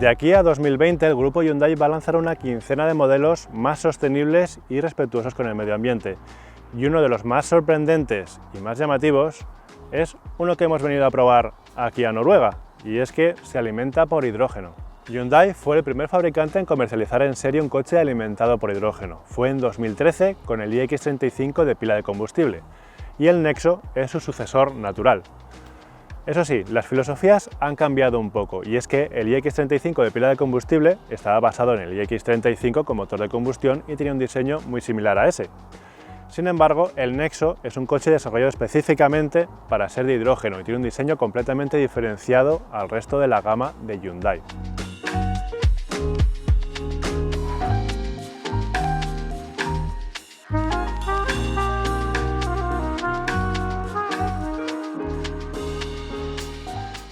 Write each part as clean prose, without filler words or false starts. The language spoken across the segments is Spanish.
De aquí a 2020 el grupo Hyundai va a lanzar una quincena de modelos más sostenibles y respetuosos con el medio ambiente. Y uno de los más sorprendentes y más llamativos es uno que hemos venido a probar aquí a Noruega, y es que se alimenta por hidrógeno. Hyundai fue el primer fabricante en comercializar en serie un coche alimentado por hidrógeno. Fue en 2013 con el iX35 de pila de combustible, y el Nexo es su sucesor natural. Eso sí, las filosofías han cambiado un poco, y es que el iX35 de pila de combustible estaba basado en el iX35 con motor de combustión y tenía un diseño muy similar a ese. Sin embargo, el Nexo es un coche desarrollado específicamente para ser de hidrógeno y tiene un diseño completamente diferenciado al resto de la gama de Hyundai.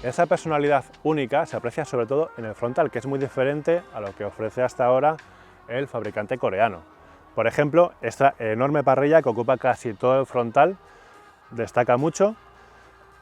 Esa personalidad única se aprecia sobre todo en el frontal, que es muy diferente a lo que ofrece hasta ahora el fabricante coreano. Por ejemplo, esta enorme parrilla que ocupa casi todo el frontal destaca mucho.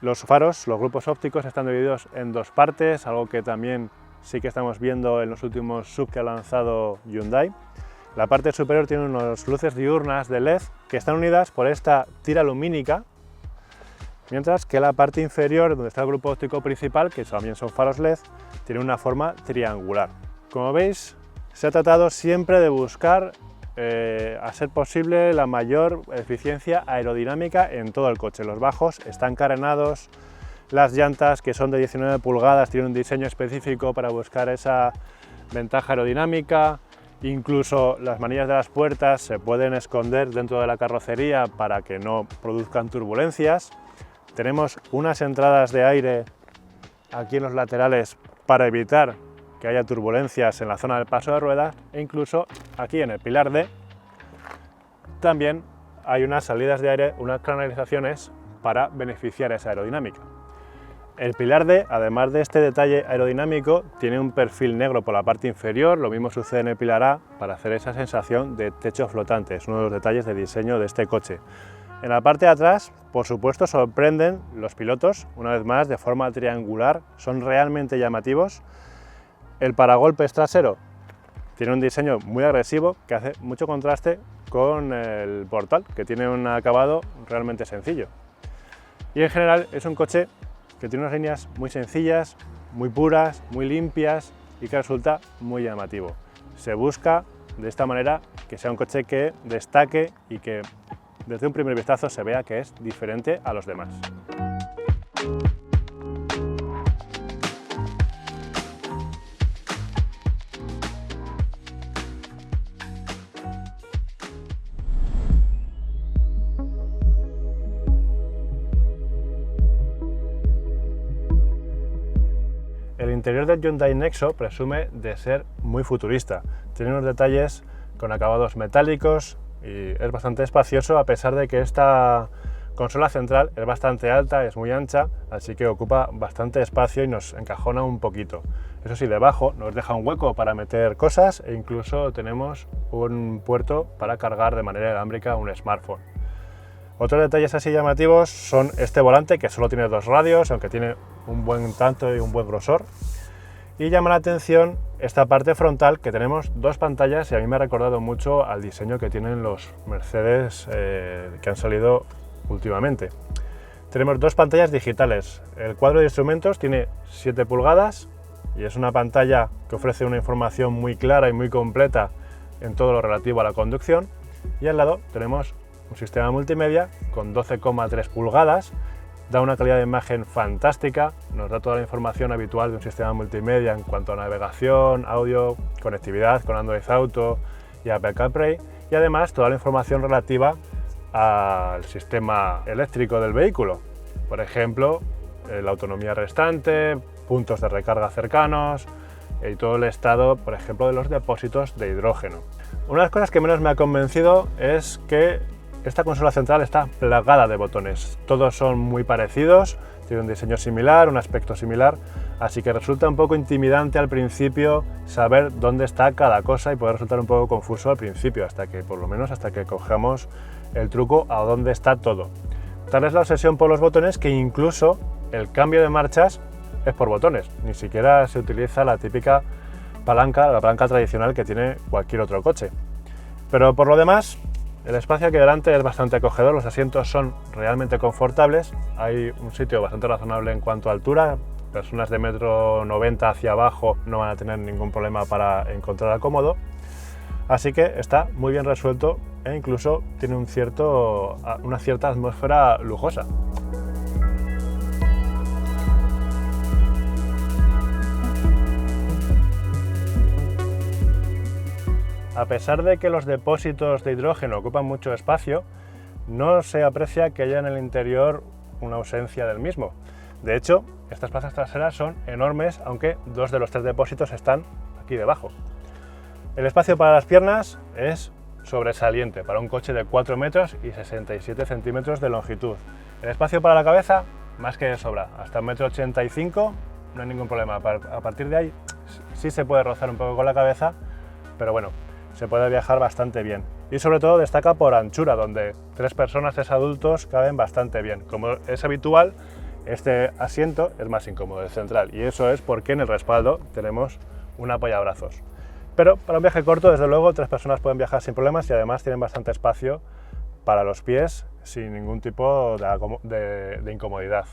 Los faros, los grupos ópticos, están divididos en dos partes, algo que también sí que estamos viendo en los últimos SUV que ha lanzado Hyundai. La parte superior tiene unas luces diurnas de LED que están unidas por esta tira lumínica, mientras que la parte inferior, donde está el grupo óptico principal, que también son faros LED, tiene una forma triangular. Como veis, se ha tratado siempre de buscar, a ser posible, la mayor eficiencia aerodinámica en todo el coche. Los bajos están carenados, las llantas, que son de 19 pulgadas, tienen un diseño específico para buscar esa ventaja aerodinámica. Incluso las manillas de las puertas se pueden esconder dentro de la carrocería para que no produzcan turbulencias. Tenemos unas entradas de aire aquí en los laterales para evitar que haya turbulencias en la zona del paso de ruedas, e incluso aquí en el pilar D también hay unas salidas de aire, unas canalizaciones para beneficiar esa aerodinámica. El pilar D, además de este detalle aerodinámico, tiene un perfil negro por la parte inferior, lo mismo sucede en el pilar A, para hacer esa sensación de techo flotante. Es uno de los detalles de diseño de este coche. En la parte de atrás, por supuesto, sorprenden los pilotos, una vez más, de forma triangular, son realmente llamativos. El paragolpes trasero tiene un diseño muy agresivo que hace mucho contraste con el portal, que tiene un acabado realmente sencillo. Y en general es un coche que tiene unas líneas muy sencillas, muy puras, muy limpias y que resulta muy llamativo. Se busca de esta manera que sea un coche que destaque y que desde un primer vistazo se vea que es diferente a los demás. El interior del Hyundai Nexo presume de ser muy futurista. Tiene unos detalles con acabados metálicos y es bastante espacioso, a pesar de que esta consola central es bastante alta, es muy ancha, así que ocupa bastante espacio y nos encajona un poquito. Eso sí, debajo nos deja un hueco para meter cosas e incluso tenemos un puerto para cargar de manera inalámbrica un smartphone. Otros detalles así llamativos son este volante, que solo tiene 2 radios, aunque tiene un buen tanto y un buen grosor. Y llama la atención esta parte frontal, que tenemos 2 pantallas, y a mí me ha recordado mucho al diseño que tienen los Mercedes que han salido últimamente. Tenemos 2 pantallas digitales. El cuadro de instrumentos tiene 7 pulgadas y es una pantalla que ofrece una información muy clara y muy completa en todo lo relativo a la conducción. Y al lado tenemos un sistema multimedia con 12,3 pulgadas, da una calidad de imagen fantástica, nos da toda la información habitual de un sistema multimedia en cuanto a navegación, audio, conectividad con Android Auto y Apple CarPlay, y además toda la información relativa al sistema eléctrico del vehículo, por ejemplo, la autonomía restante, puntos de recarga cercanos y todo el estado, por ejemplo, de los depósitos de hidrógeno. Una de las cosas que menos me ha convencido es que esta consola central está plagada de botones. Todos son muy parecidos, tienen un diseño similar, un aspecto similar, así que resulta un poco intimidante al principio saber dónde está cada cosa y puede resultar un poco confuso al principio, por lo menos hasta que cojamos el truco a dónde está todo. Tal es la obsesión por los botones que incluso el cambio de marchas es por botones, ni siquiera se utiliza la típica palanca, la palanca tradicional que tiene cualquier otro coche. Pero por lo demás, el espacio aquí delante es bastante acogedor, los asientos son realmente confortables, hay un sitio bastante razonable en cuanto a altura, personas de 1,90 m hacia abajo no van a tener ningún problema para encontrar cómodo, así que está muy bien resuelto e incluso tiene una cierta atmósfera lujosa. A pesar de que los depósitos de hidrógeno ocupan mucho espacio, no se aprecia que haya en el interior una ausencia del mismo. De hecho, estas plazas traseras son enormes, aunque 2 de los 3 depósitos están aquí debajo. El espacio para las piernas es sobresaliente para un coche de 4 metros y 67 centímetros de longitud. El espacio para la cabeza, más que de sobra, hasta 1,85 m, no hay ningún problema. A partir de ahí sí se puede rozar un poco con la cabeza, pero bueno, se puede viajar bastante bien. Y sobre todo destaca por anchura, donde 3 personas, 3 adultos caben bastante bien. Como es habitual, este asiento es más incómodo, el central, y eso es porque en el respaldo tenemos un apoyabrazos. Pero para un viaje corto, desde luego, 3 personas pueden viajar sin problemas y además tienen bastante espacio para los pies sin ningún tipo de incomodidad.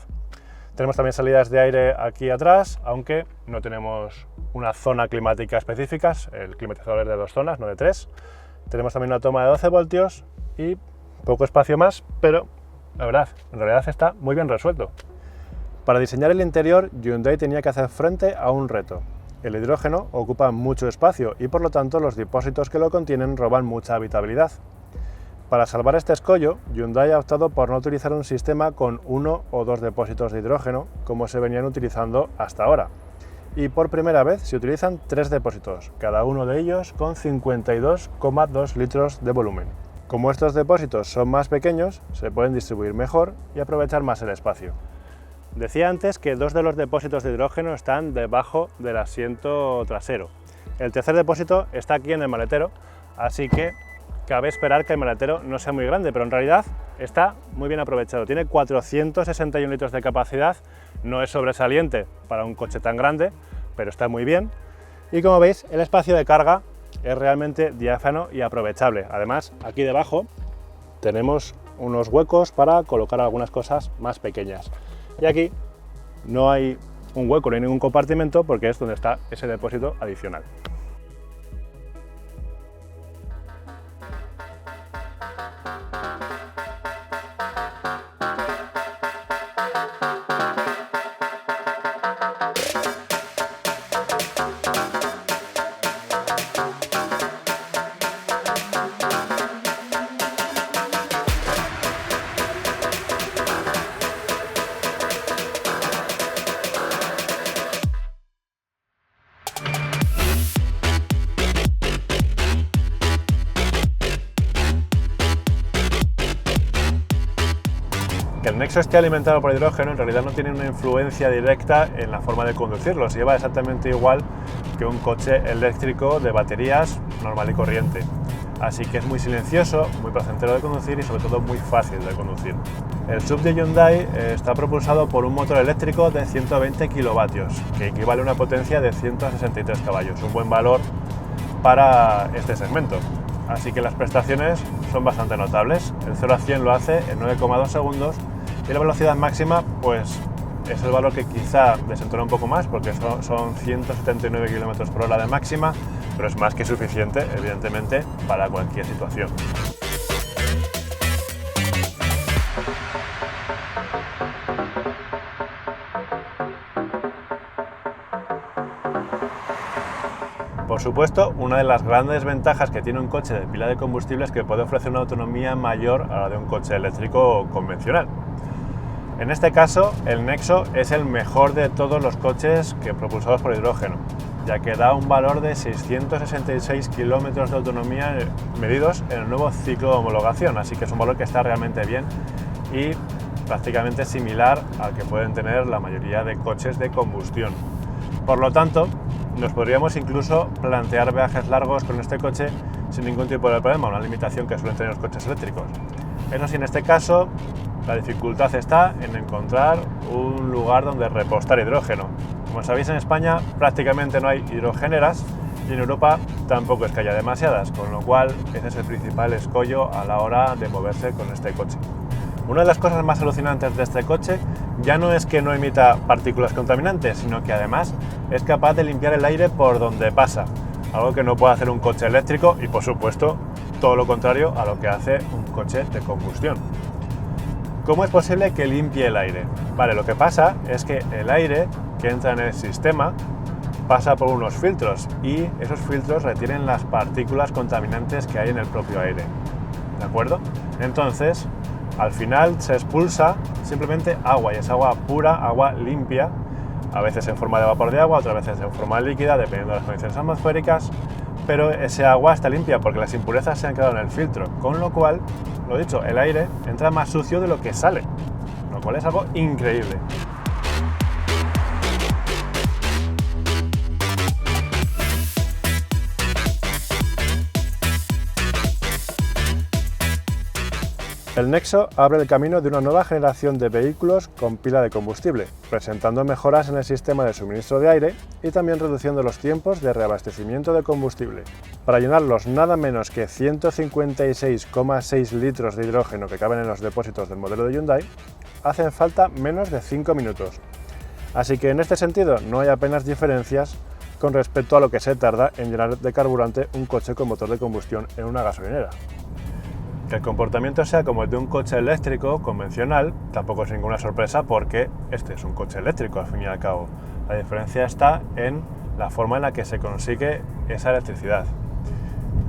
Tenemos también salidas de aire aquí atrás, aunque no tenemos una zona climática específica, el climatizador es de 2 zonas, no de 3. Tenemos también una toma de 12 voltios y poco espacio más, pero la verdad, en realidad está muy bien resuelto. Para diseñar el interior, Hyundai tenía que hacer frente a un reto. El hidrógeno ocupa mucho espacio y por lo tanto los depósitos que lo contienen roban mucha habitabilidad. Para salvar este escollo, Hyundai ha optado por no utilizar un sistema con 1 o 2 depósitos de hidrógeno como se venían utilizando hasta ahora. Y por primera vez se utilizan 3 depósitos, cada uno de ellos con 52,2 litros de volumen. Como estos depósitos son más pequeños, se pueden distribuir mejor y aprovechar más el espacio. Decía antes que 2 de los depósitos de hidrógeno están debajo del asiento trasero. El tercer depósito está aquí en el maletero, así que cabe esperar que el maletero no sea muy grande, pero en realidad está muy bien aprovechado. Tiene 461 litros de capacidad, no es sobresaliente para un coche tan grande, pero está muy bien. Y como veis, el espacio de carga es realmente diáfano y aprovechable. Además, aquí debajo tenemos unos huecos para colocar algunas cosas más pequeñas. Y aquí no hay un hueco, no hay ningún compartimento porque es donde está ese depósito adicional. Que el Nexo esté alimentado por hidrógeno en realidad no tiene una influencia directa en la forma de conducirlo, se lleva exactamente igual que un coche eléctrico de baterías normal y corriente. Así que es muy silencioso, muy placentero de conducir y sobre todo muy fácil de conducir. El SUV de Hyundai está propulsado por un motor eléctrico de 120 kilovatios, que equivale a una potencia de 163 caballos, un buen valor para este segmento. Así que las prestaciones son bastante notables. El 0 a 100 lo hace en 9,2 segundos y la velocidad máxima pues es el valor que quizá desentona un poco más porque son 179 km por hora de máxima, pero es más que suficiente, evidentemente, para cualquier situación. Por supuesto, una de las grandes ventajas que tiene un coche de pila de combustible es que puede ofrecer una autonomía mayor a la de un coche eléctrico convencional. En este caso, el Nexo es el mejor de todos los coches propulsados por hidrógeno. ya que da un valor de 666 kilómetros de autonomía medidos en el nuevo ciclo de homologación, así que es un valor que está realmente bien y prácticamente similar al que pueden tener la mayoría de coches de combustión. Por lo tanto, nos podríamos incluso plantear viajes largos con este coche sin ningún tipo de problema, una limitación que suelen tener los coches eléctricos. Eso sí, en este caso, la dificultad está en encontrar un lugar donde repostar hidrógeno. Como sabéis, en España prácticamente no hay hidrogeneras y en Europa tampoco es que haya demasiadas, con lo cual ese es el principal escollo a la hora de moverse con este coche. Una de las cosas más alucinantes de este coche ya no es que no emita partículas contaminantes, sino que además es capaz de limpiar el aire por donde pasa, algo que no puede hacer un coche eléctrico y, por supuesto, todo lo contrario a lo que hace un coche de combustión. ¿Cómo es posible que limpie el aire? Vale, lo que pasa es que el aire que entra en el sistema pasa por unos filtros y esos filtros retienen las partículas contaminantes que hay en el propio aire, ¿de acuerdo? Entonces, al final se expulsa simplemente agua, y es agua pura, agua limpia, a veces en forma de vapor de agua, otras veces en forma líquida, dependiendo de las condiciones atmosféricas, pero ese agua está limpia porque las impurezas se han quedado en el filtro, con lo cual, lo dicho, el aire entra más sucio de lo que sale, lo cual es algo increíble. El Nexo abre el camino de una nueva generación de vehículos con pila de combustible, presentando mejoras en el sistema de suministro de aire y también reduciendo los tiempos de reabastecimiento de combustible. Para llenar los nada menos que 156,6 litros de hidrógeno que caben en los depósitos del modelo de Hyundai, hacen falta menos de 5 minutos. Así que en este sentido no hay apenas diferencias con respecto a lo que se tarda en llenar de carburante un coche con motor de combustión en una gasolinera. Que el comportamiento sea como el de un coche eléctrico convencional tampoco es ninguna sorpresa porque este es un coche eléctrico al fin y al cabo. La diferencia está en la forma en la que se consigue esa electricidad.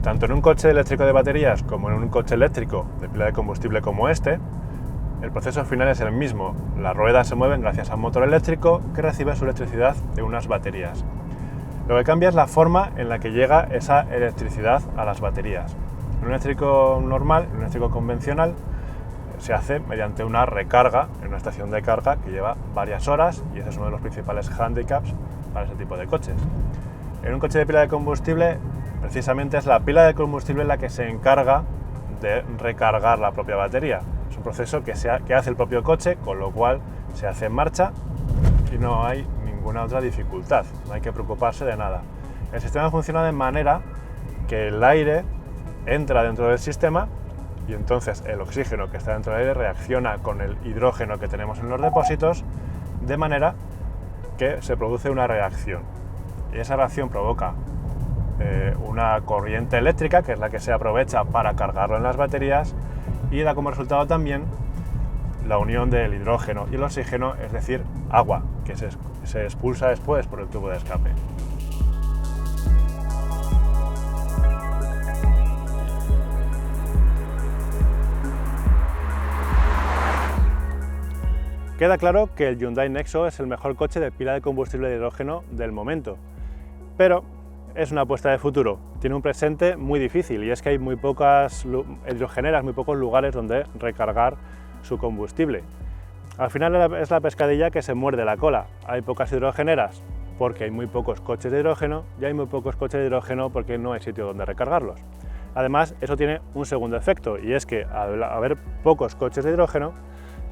Tanto en un coche eléctrico de baterías como en un coche eléctrico de pila de combustible como este, el proceso final es el mismo. Las ruedas se mueven gracias a un motor eléctrico que recibe su electricidad de unas baterías. Lo que cambia es la forma en la que llega esa electricidad a las baterías. En un eléctrico normal, en un eléctrico convencional, se hace mediante una recarga en una estación de carga que lleva varias horas y ese es uno de los principales handicaps para ese tipo de coches. En un coche de pila de combustible, precisamente es la pila de combustible la que se encarga de recargar la propia batería. Es un proceso que hace el propio coche, con lo cual se hace en marcha y no hay ninguna otra dificultad, no hay que preocuparse de nada. El sistema funciona de manera que el aire entra dentro del sistema y entonces el oxígeno que está dentro del aire reacciona con el hidrógeno que tenemos en los depósitos de manera que se produce una reacción y esa reacción provoca una corriente eléctrica que es la que se aprovecha para cargarlo en las baterías y da como resultado también la unión del hidrógeno y el oxígeno, es decir, agua que se expulsa después por el tubo de escape. Queda claro que el Hyundai Nexo es el mejor coche de pila de combustible de hidrógeno del momento, pero es una apuesta de futuro. Tiene un presente muy difícil y es que hay muy pocas hidrogeneras, muy pocos lugares donde recargar su combustible. Al final es la pescadilla que se muerde la cola. Hay pocas hidrogeneras porque hay muy pocos coches de hidrógeno y hay muy pocos coches de hidrógeno porque no hay sitio donde recargarlos. Además, eso tiene un segundo efecto y es que al haber pocos coches de hidrógeno,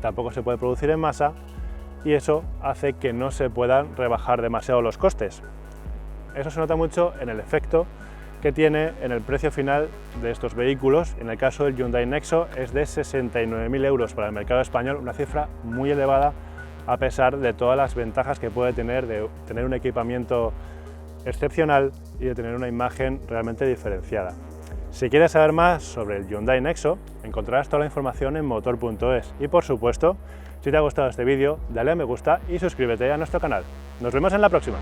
tampoco se puede producir en masa y eso hace que no se puedan rebajar demasiado los costes. Eso se nota mucho en el efecto que tiene en el precio final de estos vehículos. En el caso del Hyundai Nexo es de 69.000 euros para el mercado español, una cifra muy elevada a pesar de todas las ventajas que puede tener de tener un equipamiento excepcional y de tener una imagen realmente diferenciada. Si quieres saber más sobre el Hyundai Nexo, encontrarás toda la información en motor.es y por supuesto, si te ha gustado este vídeo, dale a me gusta y suscríbete a nuestro canal. Nos vemos en la próxima.